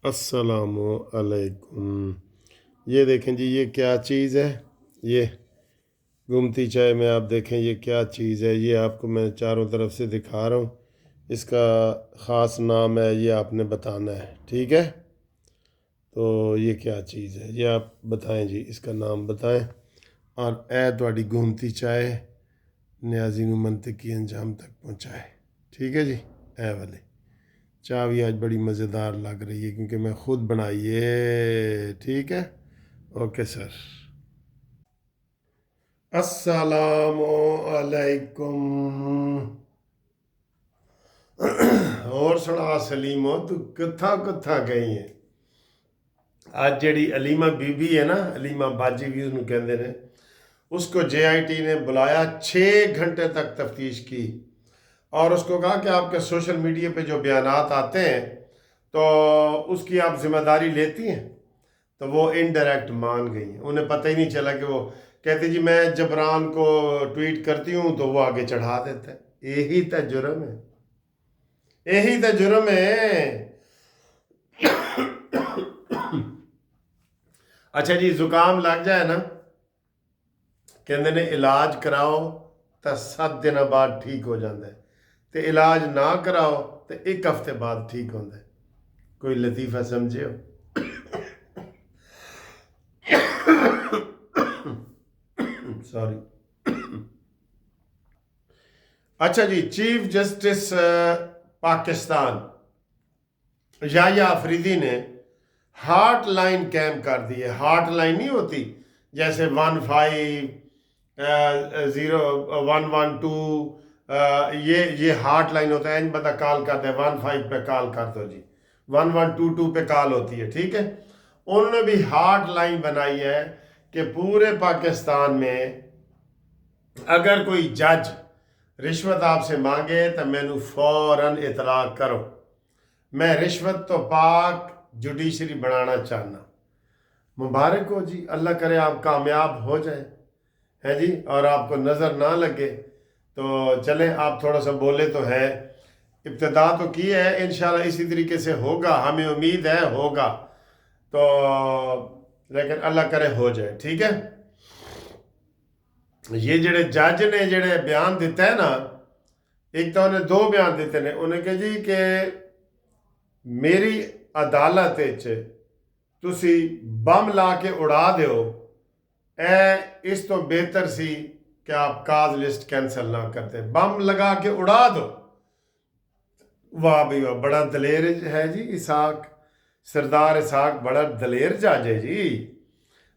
अस्सलामुअलैकुम। ये देखें जी, ये क्या चीज़ है? ये गोमती चाय में आप देखें ये क्या चीज़ है। ये आपको मैं चारों तरफ से दिखा रहा हूँ। इसका ख़ास नाम है, ये आपने बताना है, ठीक है? तो ये क्या चीज़ है, ये आप बताएं जी, इसका नाम बताएं। और ए ਤੁਹਾਡੀ गोमती चाय न्याज़ी नूं मंतकी अंजाम तक पहुँचाए, ठीक है जी। ए वाले चाय भी आज बड़ी मज़ेदार लग रही है क्योंकि मैं ख़ुद बनाई है, ठीक है। Okay sir. अस्सलामु अलैकुम। और सुना सलीमो, तू कित्था कित्था गई है? आज जड़ी अलीमा बीबी है ना, अलीमा बाजी भी उसਨੂੰ कहते हैं, उसको JIT ने बुलाया, 6 घंटे तक तफ्तीश की और उसको कहा कि आपके सोशल मीडिया पे जो बयानात आते हैं तो उसकी आप जिम्मेदारी लेती हैं। तो वो इनडायरेक्ट मान गई। उन्हें पता ही नहीं चला कि वो कहती जी मैं जबरान को ट्वीट करती हूँ तो वो आगे चढ़ा देता है। यही तो जुर्म है, यही तो जुर्म है। अच्छा जी, जुकाम लग जाए ना, कहते ने इलाज कराओ तो 7 दिन बाद ठीक हो जाता है, तो इलाज ना कराओ तो 1 हफ्ते बाद ठीक होता है। कोई लतीफ़ा समझे हो? सॉरी। अच्छा जी, चीफ जस्टिस पाकिस्तान याह्या अफरीदी ने हार्ट लाइन कैम कर दी है। हार्ट लाइन नहीं होती जैसे 150112, ये हार्ट लाइन होता है। बंदा कॉल करता है 15 पे कॉल कर दो जी, 1122 पे कॉल होती है, ठीक है। उन्होंने भी हार्ट लाइन बनाई है कि पूरे पाकिस्तान में अगर कोई जज रिश्वत आपसे मांगे तो मैनू फौरन इतला करो। मैं रिश्वत तो पाक जुडिशरी बनाना चाहना। मुबारक हो जी, अल्लाह करे आप कामयाब हो जाए, है जी, और आपको नज़र ना लगे तो चले। आप थोड़ा सा बोले तो है, इब्तिदा तो की है, इंशाल्लाह इसी तरीके से होगा, हमें उम्मीद है होगा। तो लेकिन अल्लाह करे हो जाए, ठीक है। ये जड़े जज ने जड़े बयान दिता है ना, एक तो उन्हें 2 बयान दिते ने। उन्हें कहा जी कि मेरी अदालत तुसी बम ला के उड़ा दो, इस तो बेहतर सी कि आप काज लिस्ट कैंसल ना करते, बम लगा के उड़ा दो। वाह भाई वाह, बड़ा दलेर है जी इसाक, सरदार इसाक बड़ा दलेर जज है जी।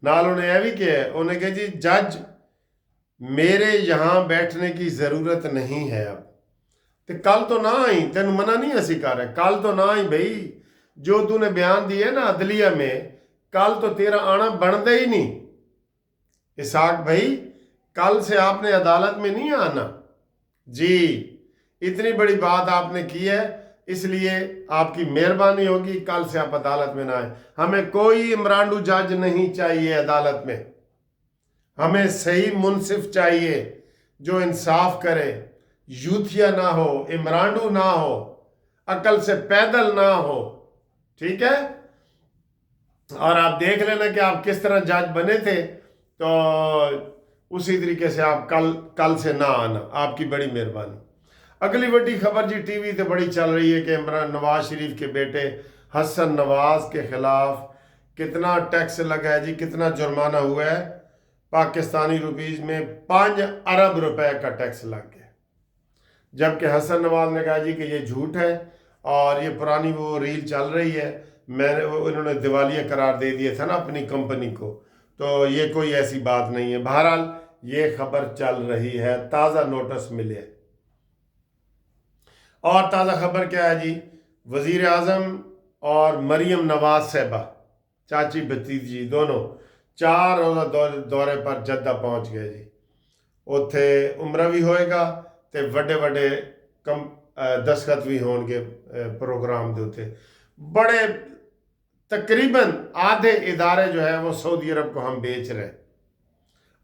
नाल उन्हें यह भी किया, उन्हें कहा जी जज मेरे यहाँ बैठने की ज़रूरत नहीं है अब, तो कल तो ना आई, तेन मना नहीं असी कर रहे, कल तो ना आई भाई। जो तूने बयान दिए ना अदलिया में, कल तो तेरा आना बनता ही नहीं। इसाक भाई, कल से आपने अदालत में नहीं आना जी। इतनी बड़ी बात आपने की है, इसलिए आपकी मेहरबानी होगी, कल से आप अदालत में ना आए। हमें कोई इमरानडू जज नहीं चाहिए अदालत में, हमें सही मुनसिफ चाहिए जो इंसाफ करे, यूथिया ना हो, इमरानडू ना हो, अकल से पैदल ना हो, ठीक है। और आप देख लेना कि आप किस तरह जज बने थे, तो उसी तरीके से आप कल से ना आना, आपकी बड़ी मेहरबानी। अगली बड़ी खबर जी टीवी पे बड़ी चल रही है कि इमरान नवाज शरीफ के बेटे हसन नवाज के खिलाफ कितना टैक्स लगा है जी, कितना जुर्माना हुआ है। पाकिस्तानी रुपीज़ में 5 अरब रुपए का टैक्स लग गया। जबकि हसन नवाज ने कहा जी कि ये झूठ है और ये पुरानी वो रील चल रही है, मैंने उन्होंने दिवालिया करार दे दिया था ना अपनी कंपनी को, तो ये कोई ऐसी बात नहीं है। बहरहाल ये खबर चल रही है, ताज़ा नोटिस मिले। और ताज़ा खबर क्या है जी, वज़ीर आज़म और मरीम नवाज साहबा, चाची भतीजी दोनों 4 रोज़ा दौरे पर जद्दा पहुँच गए जी। उत्थे उमरा भी होएगा तो वड्डे वड्डे दस्खत भी होंगे प्रोग्राम के उत्ते। बड़े तकरीबन आधे इदारे जो है वो सऊदी अरब को हम बेच रहे हैं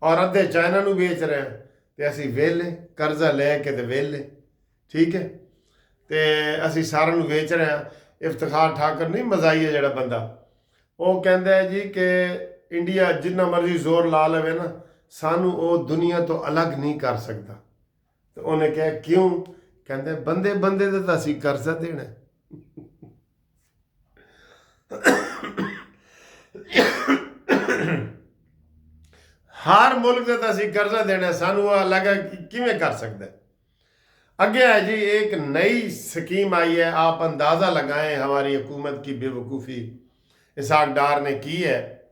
और अद्धे चाइना नू बेच रहे हैं, तो असी वेले कर्जा ले के तो वेले, ठीक है, तो असी सारा नू बेच रहे हैं। ਇਫਤਖਾਰ ਠਾਕਰ ਨਹੀਂ, ਮਜ਼ਾਈ ਹੈ ਜਿਹੜਾ ਬੰਦਾ, ਉਹ ਕਹਿੰਦਾ ਹੈ ਜੀ ਕਿ ਇੰਡੀਆ ਜਿੰਨਾ ਮਰਜ਼ੀ ਜ਼ੋਰ ਲਾ ਲਵੇ ਨਾ, ਸਾਨੂੰ ਉਹ ਦੁਨੀਆ ਤੋਂ ਅਲੱਗ ਨਹੀਂ ਕਰ ਸਕਦਾ। ਤੇ ਉਹਨੇ ਕਿਹਾ ਕਿਉਂ? ਕਹਿੰਦੇ ਬੰਦੇ ਬੰਦੇ ਦੇ ਤਾਂ ਅਸੀਂ ਕਰਜ਼ਾ ਦੇਣਾ। ਹਰ ਮੁਲਕ ਦੇ ਤਾਂ ਅਸੀਂ ਕਰਜ਼ਾ ਦੇਣਾ, ਸਾਨੂੰ ਉਹ ਅਲੱਗ ਕਿਵੇਂ ਕਰ ਸਕਦਾ? आगे है जी एक नई स्कीम आई है, आप अंदाज़ा लगाएं हमारी हुकूमत की बेवकूफ़ी इसहाक डार ने की है।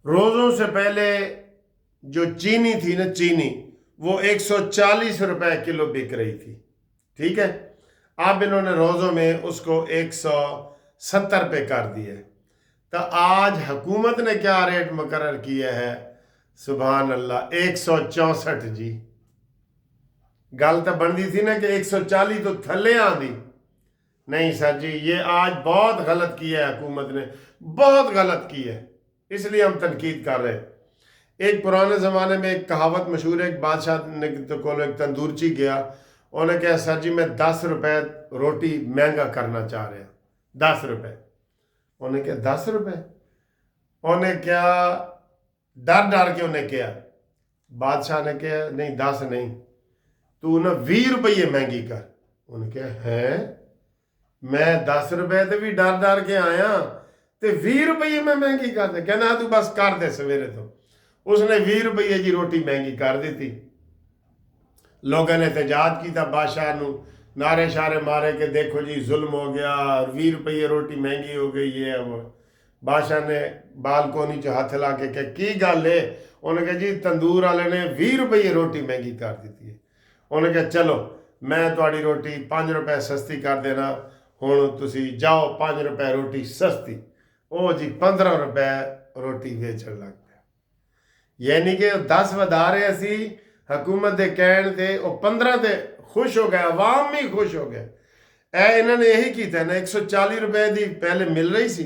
रोज़ों से पहले जो चीनी थी ना, चीनी वो 140 रुपए किलो बिक रही थी, ठीक है। अब इन्होंने रोज़ों में उसको 170 पे कर दिया है। तो आज हुकूमत ने क्या रेट मुकर्रर किया है? सुभान अल्लाह, 164 जी। गल तो बनती थी ना कि 140 तो थले आंदी, नहीं सर जी, ये आज बहुत गलत किया है हुकूमत ने, बहुत गलत की है, इसलिए हम तनकीद कर रहे हैं। एक पुराने ज़माने में एक कहावत मशहूर है, एक बादशाह ने तो को एक तंदूरची गया, उन्हें कहा सर जी मैं 10 रुपए रोटी महंगा करना चाह रहा, 10 रुपए। उन्हें कहा 10 रुपए? उन्हें क्या डर डर के उन्हें किया? बादशाह ने कहा नहीं 10 नहीं, तू ना 20 रुपये महंगी कर। उन्हें कहा है मैं 10 रुपए तो भी डर डर के आया, तो 20 रुपये में महंगी कर दे? कहना तू बस कर दे सवेरे। तो उसने 20 रुपये की रोटी महंगी कर दी थी। लोगों ने एहतजाज किया बादशाह नू, नारे शारे मारे कि देखो जी जुल्म हो गया, 20 रुपये रोटी महंगी हो गई है। वो बादशाह ने बालकोनी च हथ ला के कहा की गल है? उन्हें कहा जी तंदूर वाले ने 20 रुपये रोटी महंगी कर दी है। उन्हें कहा चलो मैं थोड़ी रोटी 5 रुपए सस्ती कर देना, हुण तुसी जाओ 5 रुपए रोटी सस्ती। ओ जी 15 रुपए रोटी बेचण लग पिया, यानी कि 10 वधा रहे सी हुकूमत के कहण ते, वो 15 ते खुश हो गए, अवाम भी खुश हो गए। ए इन्होंने यही किया ना, 140 रुपए की पहले मिल रही सी,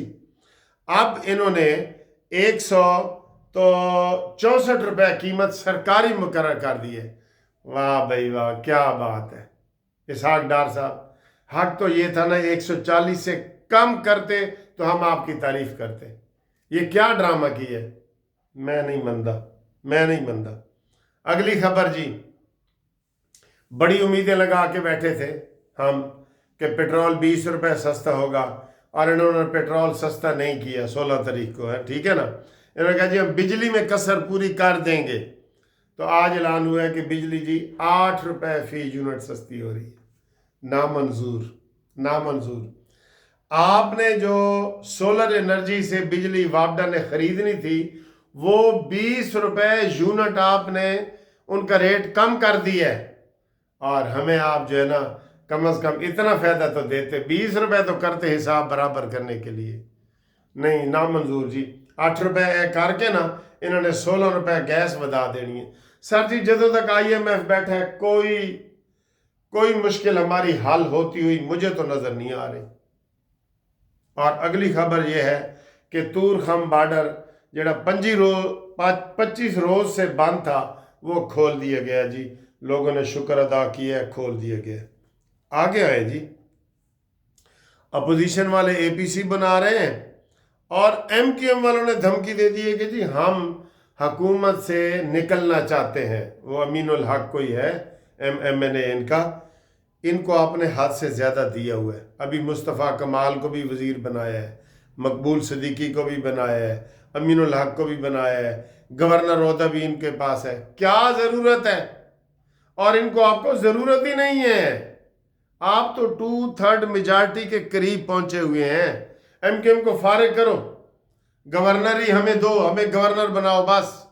अब इन्होंने 164 रुपए कीमत सरकारी मुकर्रर कर दी है। वाह भाई वाह, क्या बात है इसहाक डार साहब। हक तो ये था ना 140 से कम करते तो हम आपकी तारीफ करते। ये क्या ड्रामा की है? मैं नहीं मनता, मैं नहीं मनता। अगली खबर जी, बड़ी उम्मीदें लगा के बैठे थे हम कि पेट्रोल 20 रुपए सस्ता होगा, और इन्होंने पेट्रोल सस्ता नहीं किया। 16 तारीख को है, ठीक है ना। इन्होंने कहा जी हम बिजली में कसर पूरी कर देंगे। तो आज ऐलान हुआ है कि बिजली जी 8 रुपए फी यूनिट सस्ती हो रही है। नामंजूर, नामंजूर। आपने जो सोलर एनर्जी से बिजली वापडा ने खरीदनी थी, वो 20 रुपए यूनिट आपने उनका रेट कम कर दिया है, और हमें आप जो है ना कम से कम इतना फ़ायदा तो देते, 20 रुपए तो करते हिसाब बराबर करने के लिए। नहीं, नामंजूर जी। 8 रुपए करके ना इन्होंने 16 रुपए गैस बधा देनी है। सर जी जदों तक IMF बैठा है कोई मुश्किल हमारी हल होती हुई मुझे तो नज़र नहीं आ रही। और अगली खबर यह है कि तूरखम बॉर्डर जड़ा 25 रोज़ से बंद था, वो खोल दिया गया जी। लोगों ने शुक्र अदा किया है, खोल दिया गया। आगे आए जी, अपोजिशन वाले APC बना रहे हैं, और MQM वालों ने धमकी दे दी है कि जी हम हुकूमत से निकलना चाहते हैं। वो अमीनुल हक कोई है, MNA इनका, इनको आपने हद से ज़्यादा दिया हुआ है। अभी मुस्तफ़ा कमाल को भी वज़ीर बनाया है, मकबूल सिद्दीकी को भी बनाया है, अमीनुल हक को भी बनाया है, गवर्नर ओहदा भी इनके पास है। क्या ज़रूरत है? और इनको आपको ज़रूरत ही नहीं है। आप तो 2/3 मेजॉरिटी के करीब पहुँचे हुए हैं। MQM को फारिग करो, गवर्नर ही हमें दो, हमें गवर्नर बनाओ बस।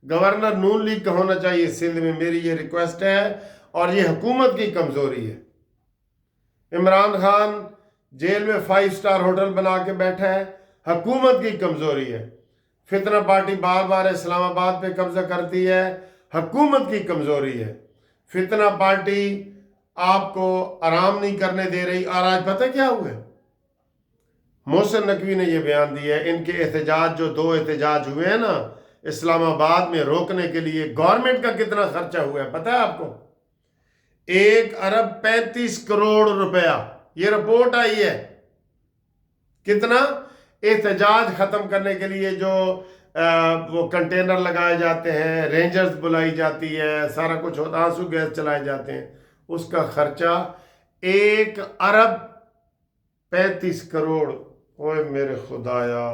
गवर्नर नून लीग का होना चाहिए सिंध में, मेरी ये रिक्वेस्ट है। और ये हुकूमत की कमज़ोरी है। इमरान खान जेल में 5 स्टार होटल बना के बैठा है, हुकूमत की कमज़ोरी है। फितना पार्टी बार बार इस्लामाबाद पे कब्जा करती है, हुकूमत की कमज़ोरी है। फितना पार्टी आपको आराम नहीं करने दे रही। और आज पता क्या हुआ है? मोहसिन नकवी ने यह बयान दिया है, इनके एहतजाज जो 2 एहतजाज हुए हैं ना इस्लामाबाद में रोकने के लिए, गवर्नमेंट का कितना खर्चा हुआ है पता है आपको? 1 अरब 35 करोड़ रुपया یہ رپورٹ آئی ہے. کتنا احتجاج ختم کرنے کے لیے جو وہ کنٹینر لگائے جاتے ہیں، رینجرز بلائی جاتی ہے، سارا کچھ ہوتا، آنسو گیس چلائے جاتے ہیں، اس کا خرچہ 1 ارب 35 کروڑ. اوے میرے خدایا،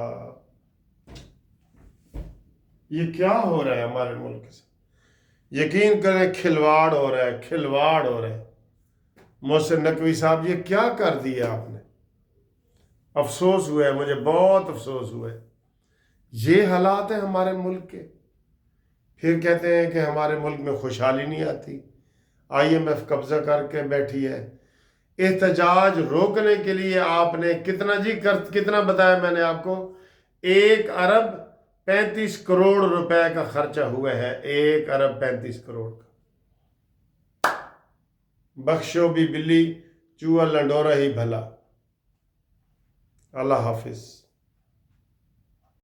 یہ کیا ہو رہا ہے ہمارے ملک سے؟ یقین کریں کھلواڑ ہو رہا ہے، کھلواڑ ہو رہا ہے. محسن نقوی صاحب یہ کیا کر دیا آپ نے؟ افسوس ہوا ہے، مجھے بہت افسوس ہوا ہے. یہ حالات ہیں ہمارے ملک کے. پھر کہتے ہیں کہ ہمارے ملک میں خوشحالی نہیں آتی. IMF قبضہ کر کے بیٹھی ہے. احتجاج روکنے کے لیے آپ نے کتنا بتایا میں نے آپ کو؟ 1 ارب 35 کروڑ روپے کا خرچہ ہوا ہے. 1 ارب 35 کروڑ کا. بخشو بھی بلی، چوہا لنڈورا ہی بھلا. اللہ حافظ.